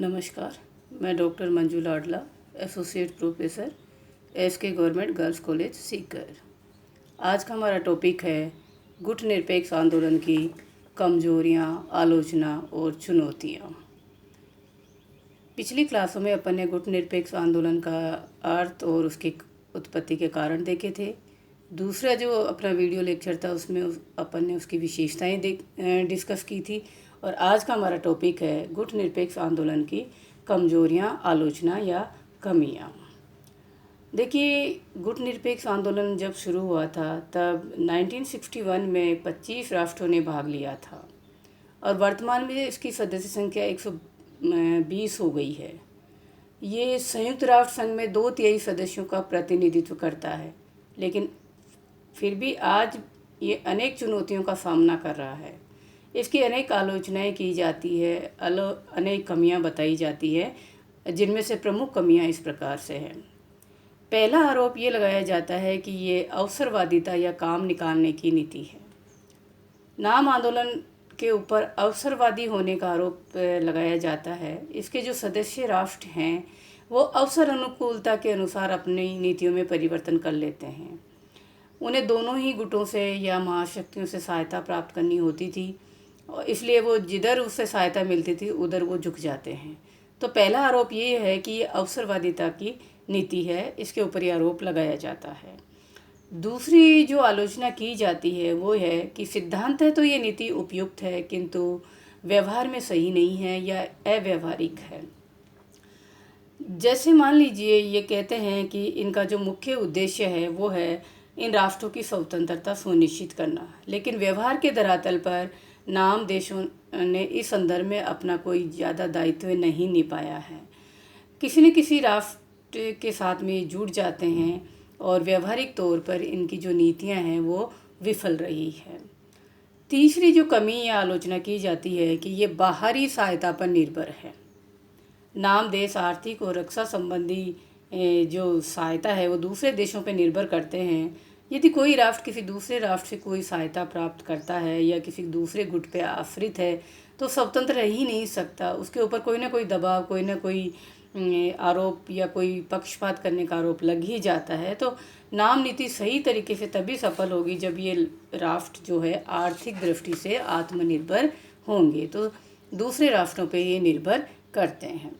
नमस्कार। मैं doctor Manju Ladla, associate professor SK government girls college Sikar. आज का हमारा टॉपिक है गुटनिरपेक्ष आंदोलन की कमजोरियां, आलोचना और चुनौतियां। पिछली क्लासों में अपन ने गुटनिरपेक्ष आंदोलन का अर्थ और उसकी उत्पत्ति के कारण देखे थे। दूसरा जो अपना वीडियो लेक्चर था उसमें अपन ने उसकी विशेषताएं डिस्कस की थी। और आज का हमारा टॉपिक है गुटनिरपेक्ष आंदोलन की कमजोरियां, आलोचना या कमियां। देखिए, गुटनिरपेक्ष आंदोलन जब शुरू हुआ था तब 1961 में 25 राष्ट्रों ने भाग लिया था और वर्तमान में इसकी सदस्य संख्या 120 हो गई है। ये संयुक्त राष्ट्र संघ में 2/3 सदस्यों का प्रतिनिधित्व करता है, लेकिन फिर भी आज ये अनेक चुनौतियों का सामना कर रहा है। इसकी अनेक आलोचनाएं की जाती है, अनेक कमियां बताई जाती है, जिनमें से प्रमुख कमियां इस प्रकार से हैं। पहला आरोप ये लगाया जाता है कि ये अवसरवादिता या काम निकालने की नीति है। नाम आंदोलन के ऊपर अवसरवादी होने का आरोप लगाया जाता है। इसके जो सदस्य राष्ट्र हैं वो अवसर अनुकूलता के अनुसार अपनी नीतियों में परिवर्तन कर लेते हैं। उन्हें दोनों ही गुटों से या महाशक्तियों से सहायता प्राप्त करनी होती थी और इसलिए वो जिधर उससे सहायता मिलती थी उधर वो झुक जाते हैं। तो पहला आरोप ये है कि ये अवसरवादिता की नीति है, इसके ऊपर ये आरोप लगाया जाता है। दूसरी जो आलोचना की जाती है वो है कि सिद्धांत है तो ये नीति उपयुक्त है, किंतु व्यवहार में सही नहीं है या अव्यवहारिक है। जैसे मान लीजिए ये कहते हैं कि इनका जो मुख्य उद्देश्य है वो है इन राष्ट्रों की स्वतंत्रता सुनिश्चित करना, लेकिन व्यवहार के धरातल पर नाम देशों ने इस संदर्भ में अपना कोई ज़्यादा दायित्व नहीं निभाया है। किसी न किसी राष्ट्र के साथ में जुड़ जाते हैं और व्यवहारिक तौर पर इनकी जो नीतियां हैं वो विफल रही है। तीसरी जो कमी या आलोचना की जाती है कि ये बाहरी सहायता पर निर्भर है। नाम देश आर्थिक और रक्षा संबंधी जो सहायता है वो दूसरे देशों पर निर्भर करते हैं। यदि कोई राष्ट्र किसी दूसरे राष्ट्र से कोई सहायता प्राप्त करता है या किसी दूसरे गुट पे आश्रित है तो स्वतंत्र रह ही नहीं सकता। उसके ऊपर कोई ना कोई दबाव, कोई ना कोई आरोप या कोई पक्षपात करने का आरोप लग ही जाता है। तो नाम नीति सही तरीके से तभी सफल होगी जब ये राष्ट्र जो है आर्थिक दृष्टि से आत्मनिर्भर होंगे, तो दूसरे राष्ट्रों पे ये निर्भर करते हैं।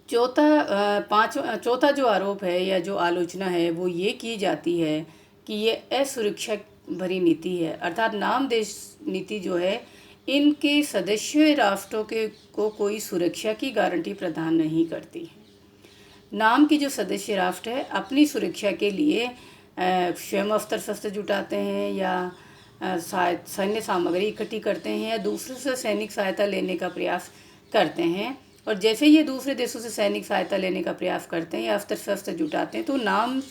चौथा जो आरोप है या जो आलोचना है वो ये की जाती है कि ये असुरक्षा भरी नीति है, अर्थात नाम देश नीति जो है इनके सदस्य राष्ट्रों को कोई सुरक्षा की गारंटी प्रदान नहीं करती है। नाम के जो सदस्य राष्ट्र है अपनी सुरक्षा के लिए स्वयं अस्त्र शस्त्र जुटाते हैं या सैन्य सामग्री इकट्ठी करते हैं या दूसरों से सैनिक सहायता लेने का प्रयास करते हैं। और जैसे ये दूसरे देशों से सैनिक सहायता लेने का प्रयास करते हैं या अस्त्र शस्त्र जुटाते हैं तो नाम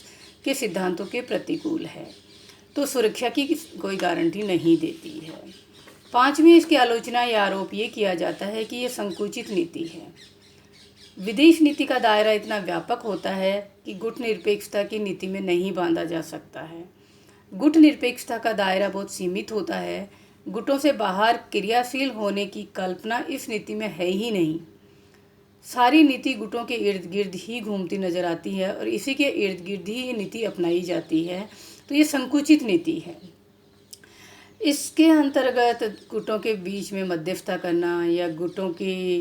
के सिद्धांतों के प्रतिकूल है, तो सुरक्षा की कोई गारंटी नहीं देती है। पांचवी इसकी आलोचना या आरोप ये किया जाता है कि ये संकुचित नीति है। विदेश नीति का दायरा इतना व्यापक होता है कि गुट निरपेक्षता की नीति में नहीं बांधा जा सकता है। गुट निरपेक्षता का दायरा बहुत सीमित होता है। गुटों से बाहर क्रियाशील होने की कल्पना इस नीति में है ही नहीं। सारी नीति गुटों के इर्द गिर्द ही घूमती नजर आती है और इसी के इर्द गिर्द ही ये नीति अपनाई जाती है, तो ये संकुचित नीति है। इसके अंतर्गत गुटों के बीच में मध्यस्थता करना या गुटों के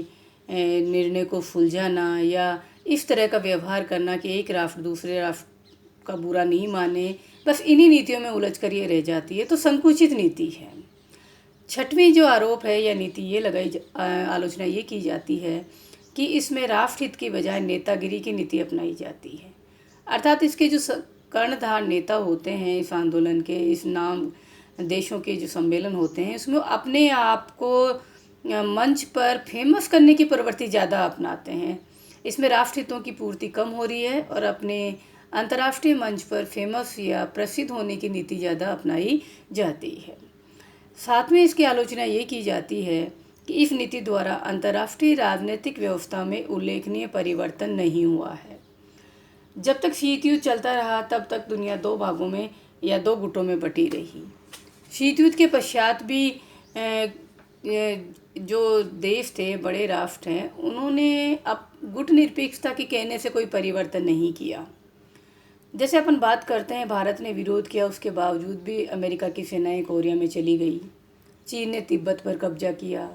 निर्णय को सुलझाना या इस तरह का व्यवहार करना कि एक राष्ट्र दूसरे राष्ट्र का बुरा नहीं माने, बस इन्हीं नीतियों में उलझ कर ये रह जाती है, तो संकुचित नीति है। छठवीं जो आरोप है या नीति ये आलोचना ये की जाती है कि इसमें राष्ट्रहित की बजाय नेतागिरी की नीति अपनाई जाती है, अर्थात इसके जो कर्णधार नेता होते हैं इस आंदोलन के, इस नाम देशों के जो सम्मेलन होते हैं उसमें अपने आप को मंच पर फेमस करने की प्रवृत्ति ज़्यादा अपनाते हैं। इसमें राष्ट्रहितों की पूर्ति कम हो रही है और अपने अंतर्राष्ट्रीय मंच पर फेमस या प्रसिद्ध होने की नीति ज़्यादा अपनाई जाती है। सातवीं इसकी आलोचना ये की जाती है कि इस नीति द्वारा अंतर्राष्ट्रीय राजनीतिक व्यवस्था में उल्लेखनीय परिवर्तन नहीं हुआ है। जब तक शीत युद्ध चलता रहा तब तक दुनिया दो भागों में या दो गुटों में बटी रही। शीत युद्ध के पश्चात भी जो देश थे, बड़े राष्ट्र हैं, उन्होंने अब गुटनिरपेक्षता के कहने से कोई परिवर्तन नहीं किया। जैसे अपन बात करते हैं, भारत ने विरोध किया, उसके बावजूद भी अमेरिका की सेनाएं कोरिया में चली गई। चीन ने तिब्बत पर कब्जा किया।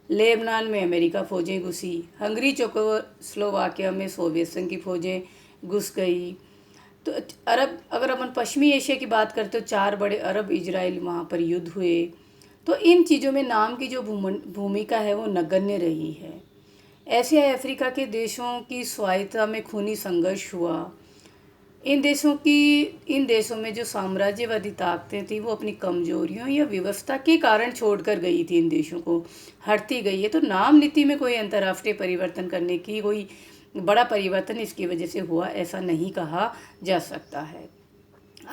लेबनान में अमेरिका फ़ौजें घुसी। हंगरी चेकोस्लोवाकिया में सोवियत संघ की फ़ौजें घुस गई। तो अगर अपन पश्चिमी एशिया की बात करते तो 4 बड़े अरब इजराइल वहाँ पर युद्ध हुए। तो इन चीज़ों में नाम की जो भूमिका है वो नगण्य रही है। एशिया अफ्रीका के देशों की स्वायत्तता में खूनी संघर्ष हुआ। इन देशों में जो साम्राज्यवादी ताकतें थी वो अपनी कमजोरियों या व्यवस्था के कारण छोड़कर गई थी, इन देशों को हटती गई है। तो नाम नीति में कोई अंतर्राष्ट्रीय परिवर्तन करने की कोई बड़ा परिवर्तन इसकी वजह से हुआ ऐसा नहीं कहा जा सकता है।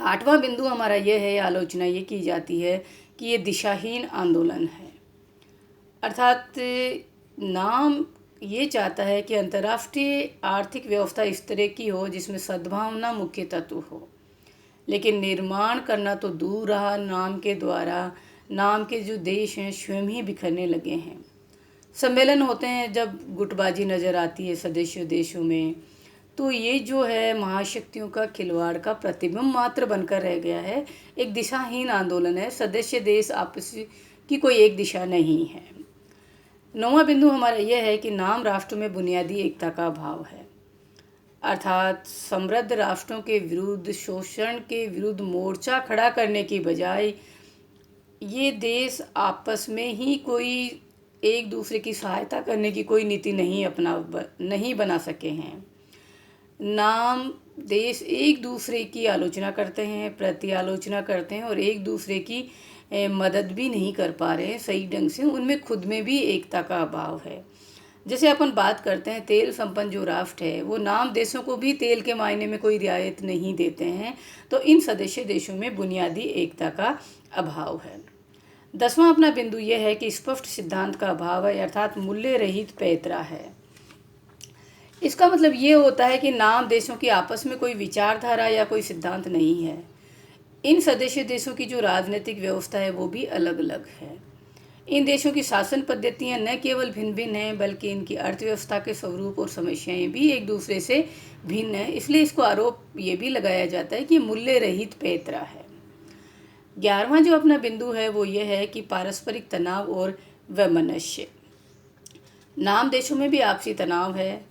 8वां बिंदु हमारा यह है, आलोचना ये की जाती है कि ये दिशाहीन आंदोलन है। अर्थात नाम ये चाहता है कि अंतर्राष्ट्रीय आर्थिक व्यवस्था इस तरह की हो जिसमें सद्भावना मुख्य तत्व हो, लेकिन निर्माण करना तो दूर रहा। नाम के द्वारा नाम के जो देश हैं स्वयं ही बिखरने लगे हैं। सम्मेलन होते हैं जब गुटबाजी नज़र आती है सदस्य देशों में, तो ये जो है महाशक्तियों का खिलवाड़ का प्रतिबिंब मात्र बनकर रह गया है। एक दिशाहीन आंदोलन है। सदस्य देश आपस की कोई एक दिशा नहीं है। 9वां बिंदु हमारा यह है कि नाम राष्ट्र में बुनियादी एकता का अभाव है। अर्थात समृद्ध राष्ट्रों के विरुद्ध, शोषण के विरुद्ध मोर्चा खड़ा करने की बजाय ये देश आपस में ही कोई एक दूसरे की सहायता करने की कोई नीति नहीं बना सके हैं। नाम देश एक दूसरे की आलोचना करते हैं, प्रति आलोचना करते हैं और एक दूसरे की मदद भी नहीं कर पा रहे हैं सही ढंग से। उनमें खुद में भी एकता का अभाव है। जैसे अपन बात करते हैं, तेल संपन्न जो राष्ट्र है वो नाम देशों को भी तेल के मायने में कोई रियायत नहीं देते हैं। तो इन सदस्य देशों में बुनियादी एकता का अभाव है। 10वां अपना बिंदु यह है कि स्पष्ट सिद्धांत का अभाव है, अर्थात मूल्य रहित पैतरा है। इसका मतलब ये होता है कि नाम देशों की आपस में कोई विचारधारा या कोई सिद्धांत नहीं है। इन सदस्य देशों की जो राजनीतिक व्यवस्था है वो भी अलग अलग है। इन देशों की शासन पद्धतियां न केवल भिन्न भिन्न हैं, बल्कि इनकी अर्थव्यवस्था के स्वरूप और समस्याएं भी एक दूसरे से भिन्न हैं। इसलिए इसको आरोप ये भी लगाया जाता है कि मूल्य रहित पैतरा है। 11वां जो अपना बिंदु है वो ये है कि पारस्परिक तनाव और वैमनस्य। नाम देशों में भी आपसी तनाव है,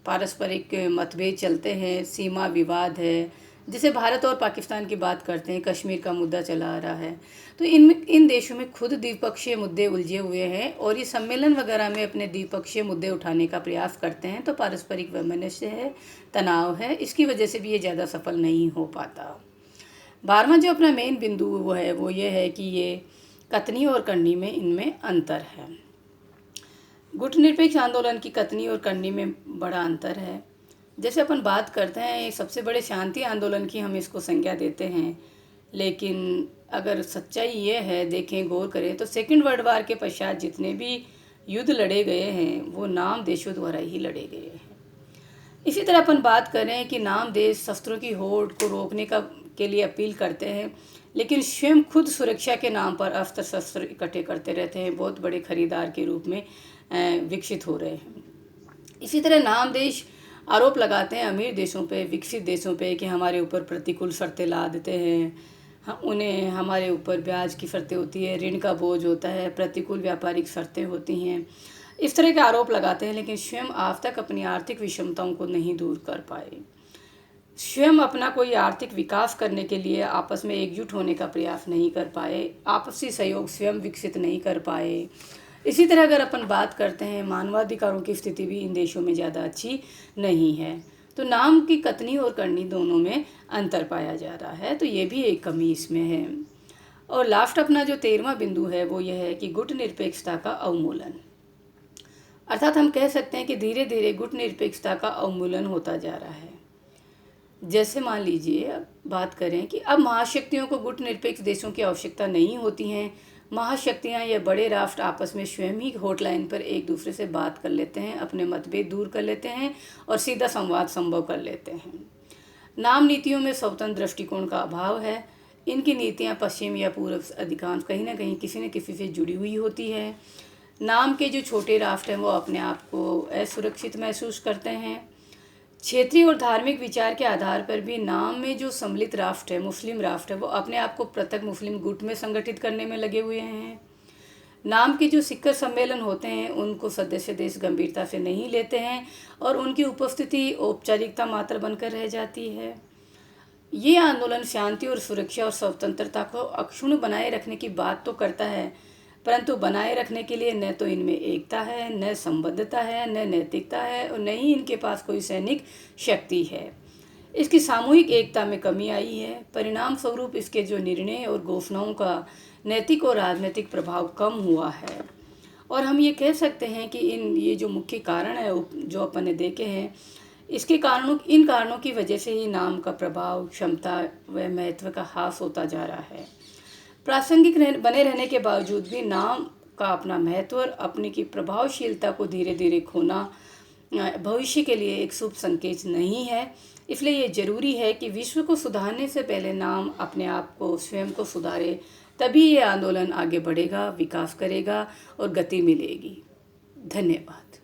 पारस्परिक मतभेद चलते हैं, सीमा विवाद है। जैसे भारत और पाकिस्तान की बात करते हैं, कश्मीर का मुद्दा चला आ रहा है। तो इन देशों में खुद द्विपक्षीय मुद्दे उलझे हुए हैं और ये सम्मेलन वगैरह में अपने द्विपक्षीय मुद्दे उठाने का प्रयास करते हैं। तो पारस्परिक वैमनस्य है, तनाव है, इसकी वजह से भी ये ज़्यादा सफल नहीं हो पाता। 12वां जो अपना मेन बिंदु वो ये है कि ये कथनी और करनी में इनमें अंतर है। गुटनिरपेक्ष आंदोलन की कथनी और करनी में बड़ा अंतर है। जैसे अपन बात करते हैं सबसे बड़े शांति आंदोलन की हम इसको संज्ञा देते हैं, लेकिन अगर सच्चाई ये है, देखें गौर करें तो सेकेंड वर्ल्ड वार के पश्चात जितने भी युद्ध लड़े गए हैं वो नाम देशों द्वारा ही लड़े गए हैं। इसी तरह अपन बात करें कि नाम देश शस्त्रों की होड़ को रोकने के लिए अपील करते हैं, लेकिन स्वयं खुद सुरक्षा के नाम पर अस्त्र शस्त्र इकट्ठे करते रहते हैं, बहुत बड़े खरीदार के रूप में विकसित हो रहे हैं। इसी तरह नाम देश आरोप लगाते हैं अमीर देशों पे, विकसित देशों पे कि हमारे ऊपर प्रतिकूल शर्तें ला देते हैं। उन्हें हमारे ऊपर ब्याज की शर्तें होती है, ऋण का बोझ होता है, प्रतिकूल व्यापारिक शर्तें होती हैं। इस तरह के आरोप लगाते हैं, लेकिन स्वयं आज तक अपनी आर्थिक विषमताओं को नहीं दूर कर पाए। स्वयं अपना कोई आर्थिक विकास करने के लिए आपस में एकजुट होने का प्रयास नहीं कर पाए, आपसी सहयोग स्वयं विकसित नहीं कर पाए। इसी तरह अगर अपन बात करते हैं, मानवाधिकारों की स्थिति भी इन देशों में ज़्यादा अच्छी नहीं है। तो नाम की कथनी और करनी दोनों में अंतर पाया जा रहा है, तो ये भी एक कमी इसमें है। और लास्ट अपना जो 13वां बिंदु है वो यह है कि गुटनिरपेक्षता का अवमूलन। अर्थात हम कह सकते हैं कि धीरे धीरे गुटनिरपेक्षता का अवमूलन होता जा रहा है। जैसे मान लीजिए अब बात करें कि अब महाशक्तियों को गुटनिरपेक्ष देशों की आवश्यकता नहीं होती हैं। महाशक्तियाँ या बड़े राष्ट्र आपस में स्वयं ही हॉटलाइन पर एक दूसरे से बात कर लेते हैं, अपने मतभेद दूर कर लेते हैं और सीधा संवाद संभव कर लेते हैं। नाम नीतियों में स्वतंत्र दृष्टिकोण का अभाव है। इनकी नीतियाँ पश्चिम या पूर्व अधिकांश कहीं ना कहीं किसी न किसी से जुड़ी हुई होती है। नाम के जो छोटे राष्ट्र हैं वो अपने आप को असुरक्षित महसूस करते हैं। क्षेत्रीय और धार्मिक विचार के आधार पर भी नाम में जो सम्मिलित राष्ट्र है, मुस्लिम राष्ट्र है, वो अपने आप को पृथक मुस्लिम गुट में संगठित करने में लगे हुए हैं। नाम के जो शिखर सम्मेलन होते हैं उनको सदस्य देश गंभीरता से नहीं लेते हैं और उनकी उपस्थिति औपचारिकता मात्र बनकर रह जाती है। ये आंदोलन शांति और सुरक्षा और स्वतंत्रता को अक्षुण्ण बनाए रखने की बात तो करता है, परंतु बनाए रखने के लिए न तो इनमें एकता है, न संबद्धता है, न नैतिकता है और न ही इनके पास कोई सैनिक शक्ति है। इसकी सामूहिक एकता में कमी आई है। परिणाम स्वरूप इसके जो निर्णय और घोषणाओं का नैतिक और राजनीतिक प्रभाव कम हुआ है। और हम ये कह सकते हैं कि ये जो मुख्य कारण है जो अपन ने देखे हैं, इन कारणों की वजह से ही नाम का प्रभाव, क्षमता व महत्व का ह्रास होता जा रहा है। प्रासंगिक बने रहने के बावजूद भी नाम का अपना महत्व और अपनी की प्रभावशीलता को धीरे धीरे खोना भविष्य के लिए एक शुभ संकेत नहीं है। इसलिए ये जरूरी है कि विश्व को सुधारने से पहले नाम अपने आप को, स्वयं को सुधारे, तभी ये आंदोलन आगे बढ़ेगा, विकास करेगा और गति मिलेगी। धन्यवाद।